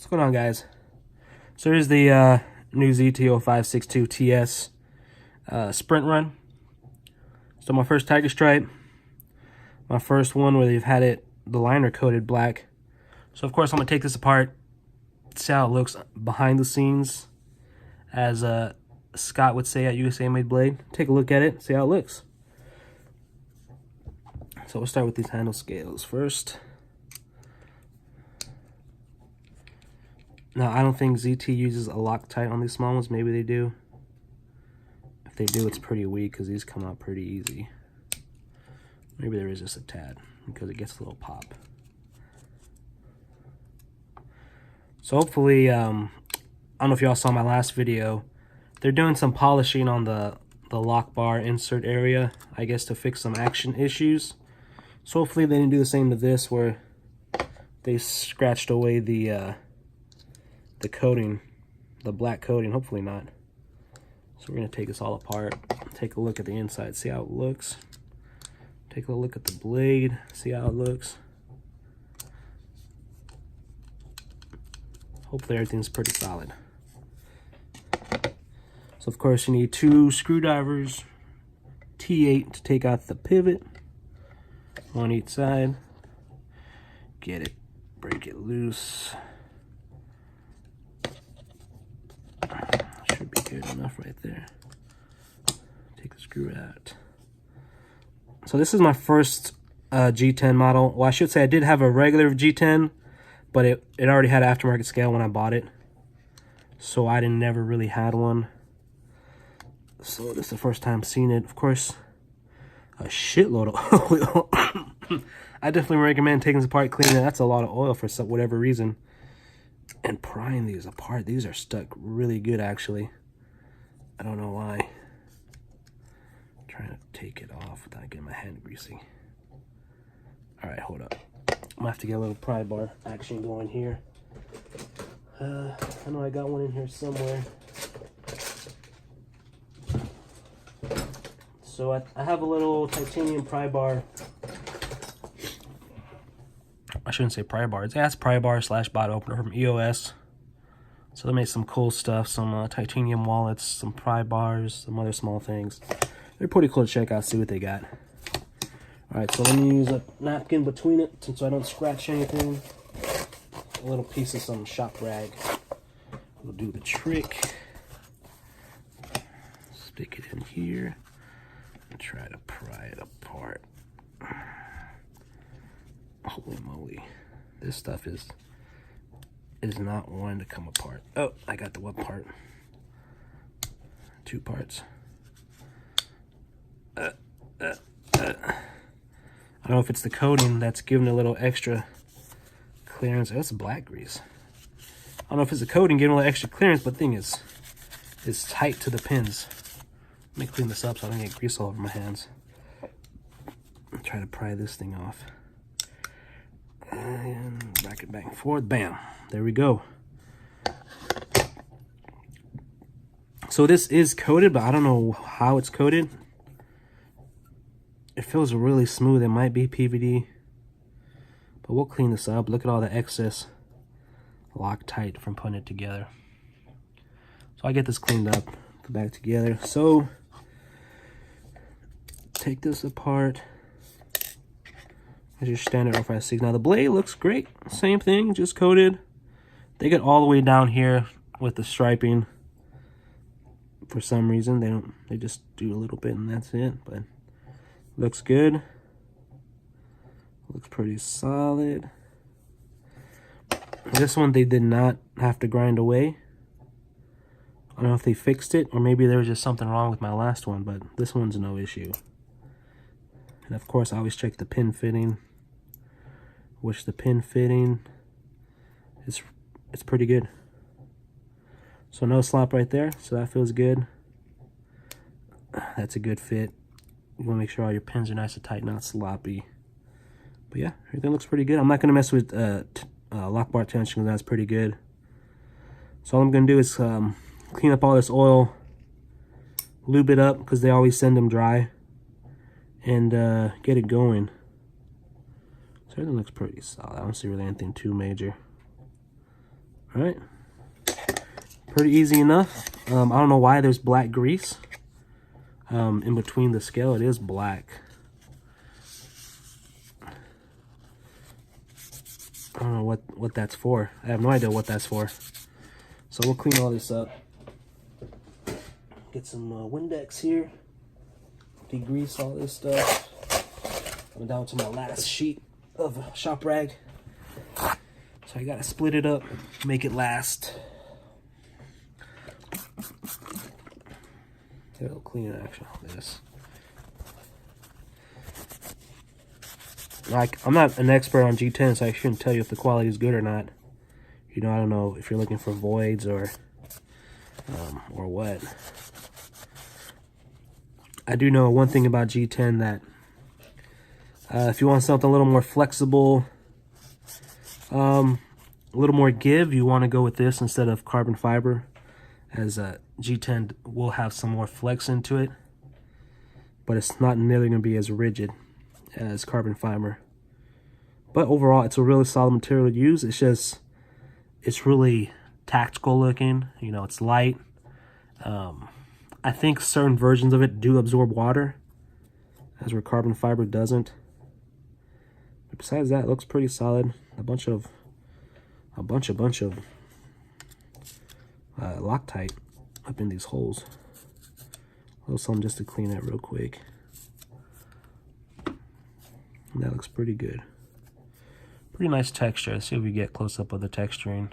What's going on, guys? So here's the new ZT0562 TS sprint run. So my first Tiger Stripe, my first one where they've had the liner coated black. So of course I'm gonna take this apart, see how it looks behind the scenes, as Scott would say at USA Made Blade. Take a look at it, see how it looks. So we'll start with these handle scales first. Now, I don't think ZT uses a Loctite on these small ones. Maybe they do. If they do, it's pretty weak because these come out pretty easy. Maybe there is just a tad because it gets a little pop. So hopefully, I don't know if y'all saw my last video. They're doing some polishing on the lock bar insert area, I guess, to fix some action issues. So hopefully they didn't do the same to this where they scratched away the coating, the black coating. Hopefully not. So we're gonna take this all apart, take a look at the inside, see how it looks. Take a look at the blade, see how it looks. Hopefully everything's pretty solid. So of course you need 2 screwdrivers, T8 to take out the pivot on each side. Get it, break it loose. Should be good enough right there. Take the screw out. So this is my first G10 model. Well, I should say I did have a regular G10, but it already had aftermarket scale when I bought it. So I never really had one. So this is the first time seeing it. Of course, a shitload of oil. I definitely recommend taking this apart, cleaning it. That's a lot of oil for whatever reason. And prying these apart. These are stuck really good, actually. I don't know why. I'm trying to take it off without getting my hand greasy. All right, hold up. I'm gonna have to get a little pry bar action going here. I know I got one in here somewhere. So I have a little titanium pry bar. I shouldn't say pry bar. It's pry bar / bot opener from EOS. So they made some cool stuff, some titanium wallets, some pry bars, some other small things. They're pretty cool to check out, see what they got. All right, so let me use a napkin between it so I don't scratch anything. A little piece of some shop rag will do the trick. Stick it in here and try to pry it apart. Holy moly, this stuff is not wanting to come apart. Oh, I got the one part. 2 parts. I don't know if it's the coating that's giving a little extra clearance. That's black grease. I don't know if it's the coating giving a little extra clearance, but the thing is tight to the pins. Let me clean this up so I don't get grease all over my hands. I'm trying to pry this thing off. And back and forth. Bam. There we go. So this is coated, but I don't know how it's coated. It feels really smooth. It might be PVD. But we'll clean this up. Look at all the excess Loctite from putting it together. So I get this cleaned up, put back together. So take this apart. As your standard 056. Now the blade looks great. Same thing, just coated. They get all the way down here with the striping. For some reason, they just do a little bit and that's it. But looks good. Looks pretty solid. This one they did not have to grind away. I don't know if they fixed it or maybe there was just something wrong with my last one, but this one's no issue. And of course, I always check the pin fitting, which the pin fitting is pretty good. So no slop right there, so that feels good. That's a good fit. You want to make sure all your pins are nice and tight, not sloppy. But yeah, everything looks pretty good. I'm not going to mess with lock bar tension because that's pretty good. So all I'm going to do is clean up all this oil, lube it up because they always send them dry, and get it going. So everything looks pretty solid. I don't see really anything too major. All right, pretty easy enough. I don't know why there's black grease in between the scale. It is black. I don't know what that's for. I have no idea what that's for. So we'll clean all this up. Get some Windex here. Degrease all this stuff. I'm down to my last sheet of shop rag. So I gotta split it up, make it last. It'll clean it actually. This. Like, I'm not an expert on G10, so I shouldn't tell you if the quality is good or not. You know, I don't know if you're looking for voids or what. I do know one thing about G10, that if you want something a little more flexible, a little more give, you want to go with this instead of carbon fiber, as G10 will have some more flex into it, but it's not nearly going to be as rigid as carbon fiber. But overall, it's a really solid material to use. It's just, it's really tactical looking. You know, it's light. I think certain versions of it do absorb water, as where carbon fiber doesn't. But besides that, it looks pretty solid. A bunch of Loctite up in these holes. A little something just to clean that real quick. And that looks pretty good. Pretty nice texture. Let's see if we get close up of the texturing.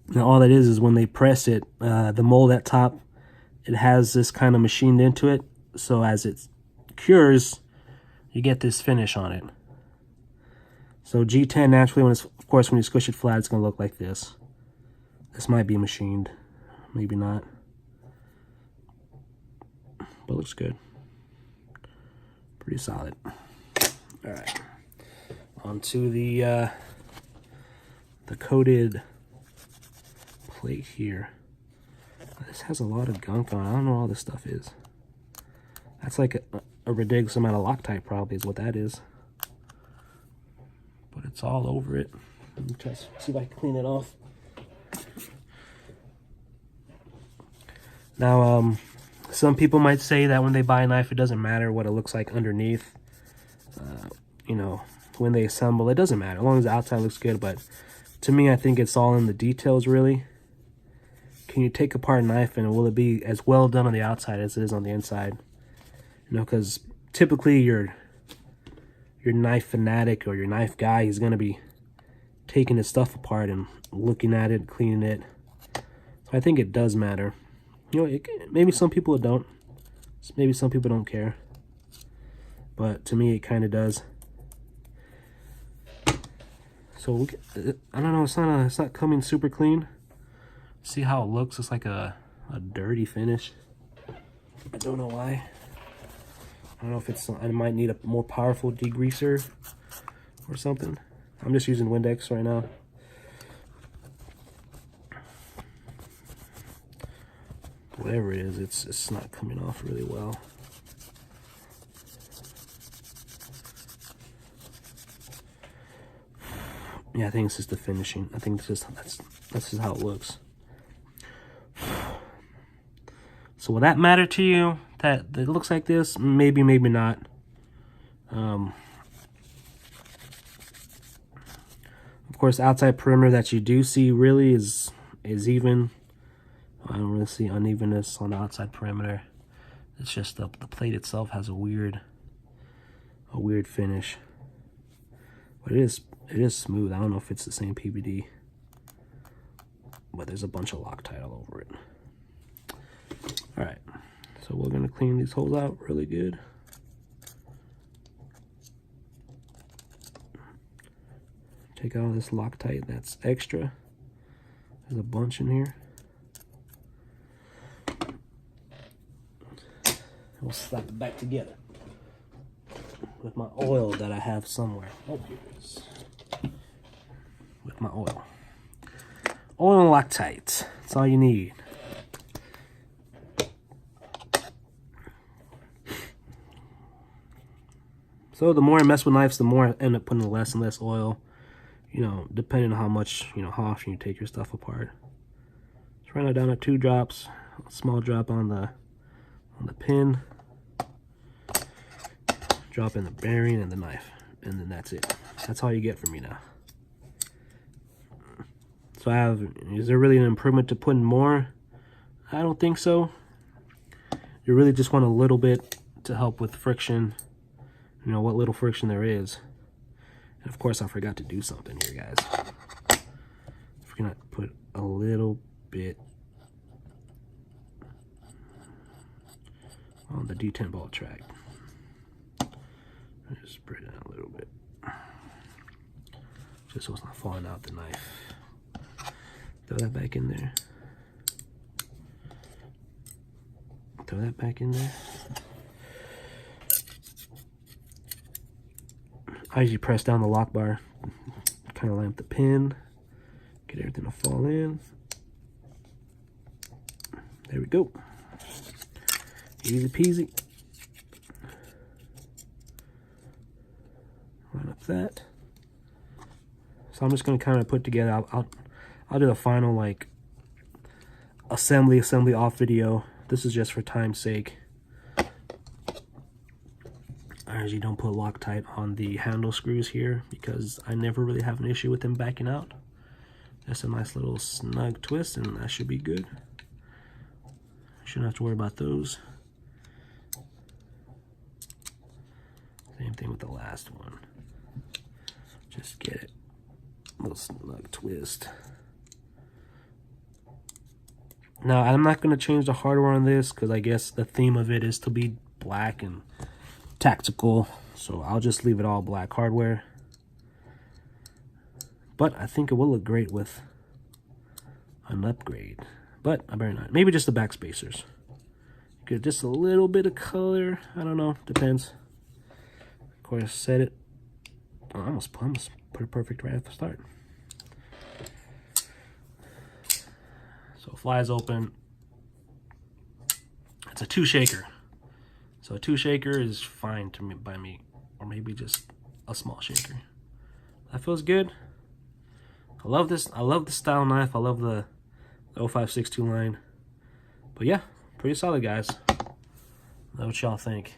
Now all that is when they press it, the mold at top, it has this kind of machined into it. So as it cures, you get this finish on it. So G10 naturally, when it's, of course, when you squish it flat, it's gonna look like this. This might be machined, maybe not, but looks good. Pretty solid. All right, onto the coated plate here. This has a lot of gunk on it. I don't know what all this stuff is. That's like a ridiculous amount of Loctite, probably, is what that is. But it's all over it. Let me try to see if I can clean it off. Now, some people might say that when they buy a knife, it doesn't matter what it looks like underneath. You know, when they assemble, it doesn't matter, as long as the outside looks good. But to me, I think it's all in the details, really. Can you take apart a knife and will it be as well done on the outside as it is on the inside? You know, because typically your knife fanatic or your knife guy is going to be taking his stuff apart and looking at it, cleaning it. So I think it does matter. You know, maybe some people don't. Maybe some people don't care. But to me, it kind of does. So I don't know. It's not coming super clean. See how it looks? It's like a dirty finish. I don't know why. I don't know if it's, I might need a more powerful degreaser or something. I'm just using Windex right now. Whatever it is, it's not coming off really well. Yeah, I think it's just the finishing. I think that's just how it looks. So will that matter to you, that it looks like this? Maybe, maybe not. Of course, outside perimeter that you do see really is even. I don't really see unevenness on the outside perimeter. It's just the plate itself has a weird finish. But it is smooth. I don't know if it's the same PVD, but there's a bunch of Loctite all over it. All right, so we're gonna clean these holes out really good. Take out all this Loctite that's extra. There's a bunch in here. We'll slap it back together with my oil that I have somewhere. Oh, here it is. With my oil. Oil and Loctite. That's all you need. So the more I mess with knives, the more I end up putting less and less oil. you know, depending on how much, you know, how often you take your stuff apart. Just run it down at 2 drops, a small drop on the pin, drop in the bearing and the knife, and then that's it. That's all you get from me now. So is there really an improvement to putting more? I don't think so. You really just want a little bit to help with friction, you know, what little friction there is. And of course I forgot to do something here, guys. We're gonna put a little bit on the D10 ball track. Just spread it out a little bit, just so it's not falling out the knife. Throw that back in there. Throw that back in there. I usually press down the lock bar, kind of lamp the pin, get everything to fall in. There we go. Easy peasy. Line up that. So I'm just gonna kind of put together. I'll do the final like assembly off video. This is just for time's sake. I usually don't put Loctite on the handle screws here because I never really have an issue with them backing out. Just a nice little snug twist and that should be good. Shouldn't have to worry about those. Same thing with the last one. Just get it. A little snug twist. Now, I'm not going to change the hardware on this because I guess the theme of it is to be black and tactical. So I'll just leave it all black hardware. But I think it will look great with an upgrade. But I better not. Maybe just the back spacers. Get just a little bit of color. I don't know. Depends. Of course, set it. Oh, I almost put it perfect right at the start. So flies open. It's a 2 shaker. So a 2 shaker is fine to me by me, or maybe just a small shaker. That feels good. I love this. I love the style knife. I love the 0562 line. But yeah, pretty solid, guys. Know what y'all think.